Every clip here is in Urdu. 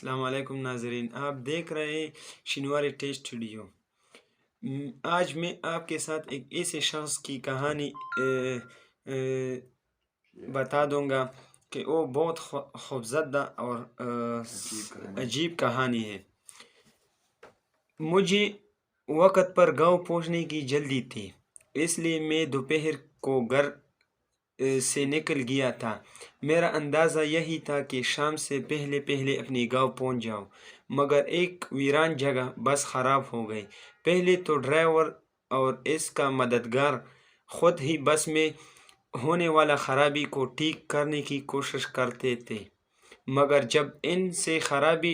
السلام علیکم ناظرین، آپ دیکھ رہے ہیں شنواری ٹیسٹ ویڈیو۔ آج میں آپ کے ساتھ ایک ایسے شخص کی کہانی بتا دوں گا کہ وہ بہت خوفزدہ اور عجیب کہانی ہے۔ مجھے وقت پر گاؤں پہنچنے کی جلدی تھی، اس لیے میں دوپہر کو گھر سے نکل گیا تھا۔ میرا اندازہ یہی تھا کہ شام سے پہلے اپنی گاؤں پہنچ جاؤں، مگر ایک ویران جگہ بس خراب ہو گئی۔ پہلے تو ڈرائیور اور اس کا مددگار خود ہی بس میں ہونے والا خرابی کو ٹھیک کرنے کی کوشش کرتے تھے، مگر جب ان سے خرابی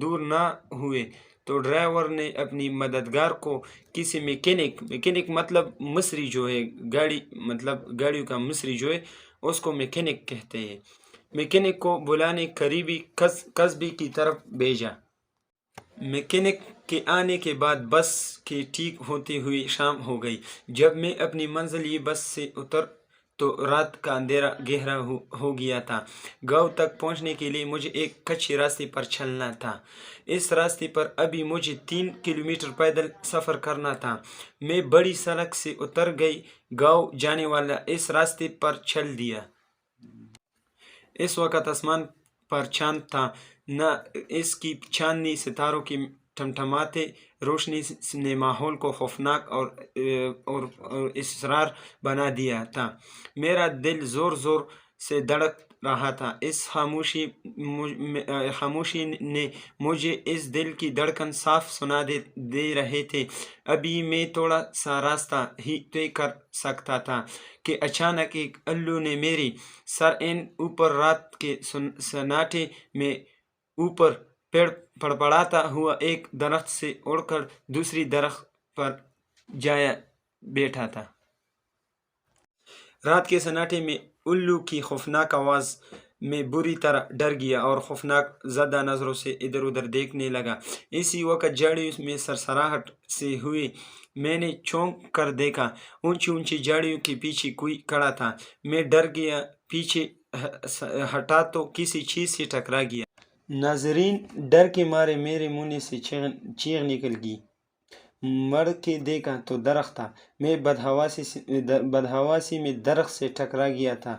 دور نہ ہوئے تو ڈرائیور نے اپنی مددگار کو کسی میکینک مطلب مصری جو ہے گاڑیوں کا مصری جو ہے اس کو میکینک کہتے ہیں، میکینک کو بلانے قریبی قصبے کی طرف بھیجا۔ میکینک کے آنے کے بعد بس کے ٹھیک ہوتے ہوئے شام ہو گئی۔ جب میں اپنی منزل بس سے اتر تو رات کا اندھیرا گہرا ہو گیا تھا۔ گاؤں تک پہنچنے کے لیے مجھے ایک کچے راستے پر چلنا تھا۔ اس راستے پر ابھی مجھے 3 کلومیٹر پیدل سفر کرنا تھا۔ میں بڑی سڑک سے اتر گئی، گاؤں جانے والا اس راستے پر چل دیا۔ اس وقت آسمان پر چاند تھا، نہ اس کی چاندنی ستاروں کی ٹمٹماتے روشنی نے ماحول کو خوفناک اور اسرار بنا دیا تھا۔ میرا دل زور زور سے دھڑک رہا تھا۔ اس خاموشی نے مجھے اس دل کی دھڑکن صاف سنا دے رہے تھے۔ ابھی میں تھوڑا سا راستہ ہی طے کر سکتا تھا کہ اچانک ایک الو نے میری سر اوپر رات کے سناٹے میں اوپر پڑپڑاتا ہوا ایک درخت سے اڑ کر دوسری درخت پر جا بیٹھا تھا۔ رات کے سناٹے میں الو کی خوفناک آواز میں بری طرح ڈر گیا اور خوفناک زدہ نظروں سے ادھر ادھر دیکھنے لگا۔ اسی وقت جھاڑیوں میں سرسراہٹ سے ہوئی میں نے چونک کر دیکھا، اونچی جھاڑیوں کے پیچھے کوئی کھڑا تھا۔ میں ڈر گیا، پیچھے ہٹا تو کسی چیز سے ٹکرا گیا۔ ناظرین، ڈر کے مارے میرے منہ سے چیخ نکل گئی۔ مڑ کے دیکھا تو درخت تھا۔ میں بدحواسی میں درخت سے ٹکرا گیا تھا۔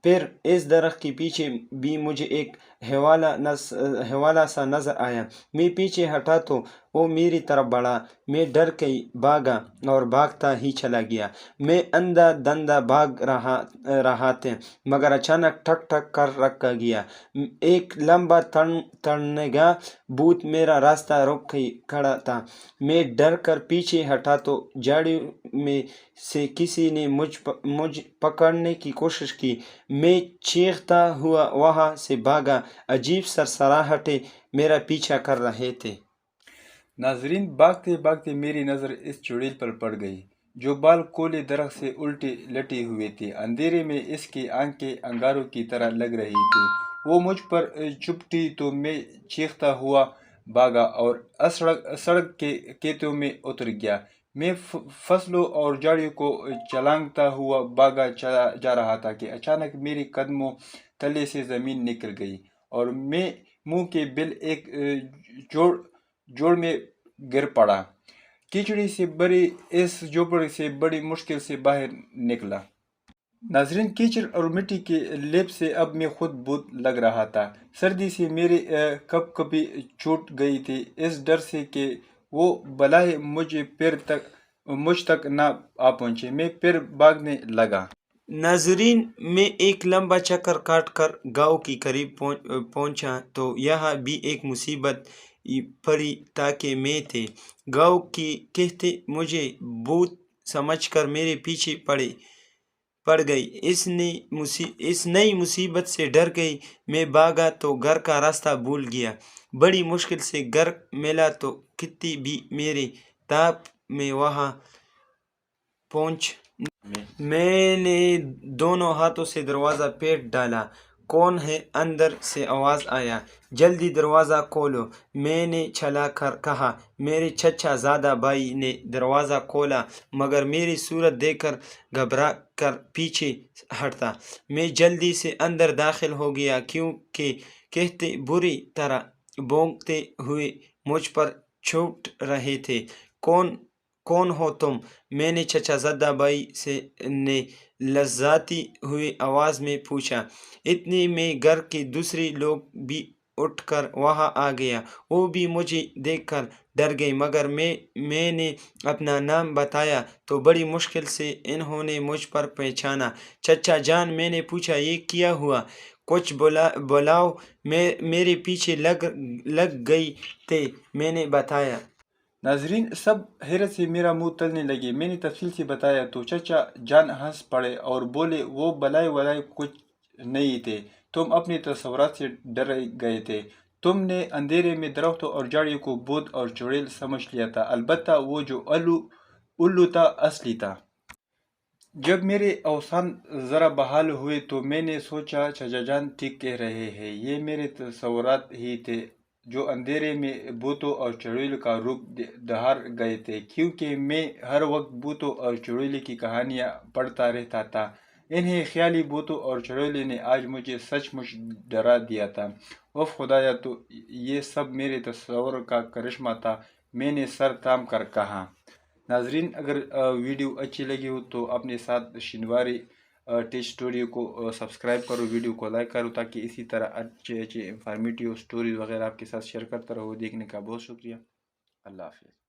پھر اس درخت کے پیچھے بھی مجھے ایک حوالہ سا نظر آیا۔ میں پیچھے ہٹا تو وہ میری طرف بڑھا۔ میں ڈر کے بھاگا اور بھاگتا ہی چلا گیا۔ میں اندھا دھندہ بھاگ رہا تھا، مگر اچانک ٹھک ٹھک کر رک گیا۔ ایک لمبا تنگا بھوت میرا راستہ روک کھڑا تھا۔ میں ڈر کر پیچھے ہٹا تو جھاڑیوں میں سے کسی نے مجھ پکڑنے کی کوشش کی۔ میں چیختا ہوا وہاں سے بھاگا۔ عجیب سرسراہٹیں میرا پیچھا کر رہے تھے۔ ناظرین، بھاگتے بھاگتے میری نظر اس چڑیل پر پڑ گئی جو بال کولے درخت سے الٹی لٹی ہوئی تھی۔ اندھیرے میں اس کی آنکھیں انگاروں کی طرح لگ رہی تھی۔ وہ مجھ پر چپٹی تو میں چیختا ہوا بھاگا اور سڑک کے کھیتوں میں اتر گیا۔ میں فصلوں اور جھاڑیوں کو چھلانگتا ہوا بھاگا جا رہا تھا کہ اچانک میری قدموں تلے سے زمین نکل گئی اور میں منہ کے بل ایک جوڑ میں گر پڑا۔ کیچڑی سے بھری اس جھوپڑی سے بڑی مشکل سے باہر نکلا۔ ناظرین، کیچڑ اور مٹی کے لیپ سے اب میں خود بت لگ رہا تھا۔ سردی سے میری کپکپی چھوٹ گئی تھی، اس ڈر سے کہ وہ بلائیں مجھ تک نہ آ پہنچے۔ میں پھر بھاگنے لگا۔ ناظرین، میں ایک لمبا چکر کاٹ کر گاؤں کے قریب پہنچا تو یہاں بھی ایک مصیبت پڑی تاکہ میں تھے۔ گاؤں کے کہتے مجھے بھوت سمجھ کر میرے پیچھے پڑ گئی۔ اس نئی مصیبت سے ڈر گئی۔ میں بھاگا تو گھر کا راستہ بھول گیا۔ بڑی مشکل سے گھر ملا تو کتی بھی میرے تاپ میں وہاں پہنچ۔ میں نے دونوں ہاتھوں سے دروازہ پیٹ ڈالا۔ کون ہے؟ اندر سے آواز آیا۔ جلدی دروازہ کھولو، میں نے چلا کر کہا۔ میرے چچا زادہ بھائی نے دروازہ کھولا، مگر میری صورت دیکھ کر گھبرا کر پیچھے ہٹا۔ میں جلدی سے اندر داخل ہو گیا کہتے بری طرح بونکتے ہوئے مجھ پر چھوٹ رہے تھے۔ کون ہو تم؟ میں نے چچا زدہ بھائی نے لرزاتی ہوئی آواز میں پوچھا۔ اتنے میں گھر کے دوسرے لوگ بھی اٹھ کر وہاں آ گیا۔ وہ بھی مجھے دیکھ کر ڈر گئے، مگر میں نے اپنا نام بتایا تو بڑی مشکل سے انہوں نے مجھ پر پہچانا۔ چچا جان، میں نے پوچھا، یہ کیا ہوا؟ کچھ بلاؤ، میرے پیچھے لگ گئی تھے، میں نے بتایا۔ ناظرین سب حیرت سے میرا منہ تلنے لگے۔ میں نے تفصیل سے بتایا تو چچا جان ہنس پڑے اور بولے، وہ بلائے کچھ نہیں تھے، تم اپنے تصورات سے ڈر گئے تھے۔ تم نے اندھیرے میں درختوں اور جھاڑیوں کو بھوت اور چڑیل سمجھ لیا تھا، البتہ وہ جو الو تھا اصلی تھا۔ جب میرے اوسان ذرا بحال ہوئے تو میں نے سوچا چچا جان ٹھیک کہہ رہے ہیں، یہ میرے تصورات ہی تھے جو اندھیرے میں بھوتوں اور چڑیلوں کا روپ دھار گئے تھے، کیونکہ میں ہر وقت بھوتوں اور چڑیلوں کی کہانیاں پڑھتا رہتا تھا۔ انہیں خیالی بھوتوں اور چڑیلوں نے آج مجھے سچ مچ ڈرا دیا تھا۔ اف خدایا، تو یہ سب میرے تصور کا کرشمہ تھا، میں نے سر تھام کر کہا۔ ناظرین اگر ویڈیو اچھی لگی ہو تو اپنے ساتھ شنواری ٹیچ اسٹوڈیو کو سبسکرائب کرو، ویڈیو کو لائک کرو، تاکہ اسی طرح اچھے انفارمیٹیو اسٹوریز وغیرہ آپ کے ساتھ شیئر کرتا رہو۔ دیکھنے کا بہت شکریہ۔ اللہ حافظ۔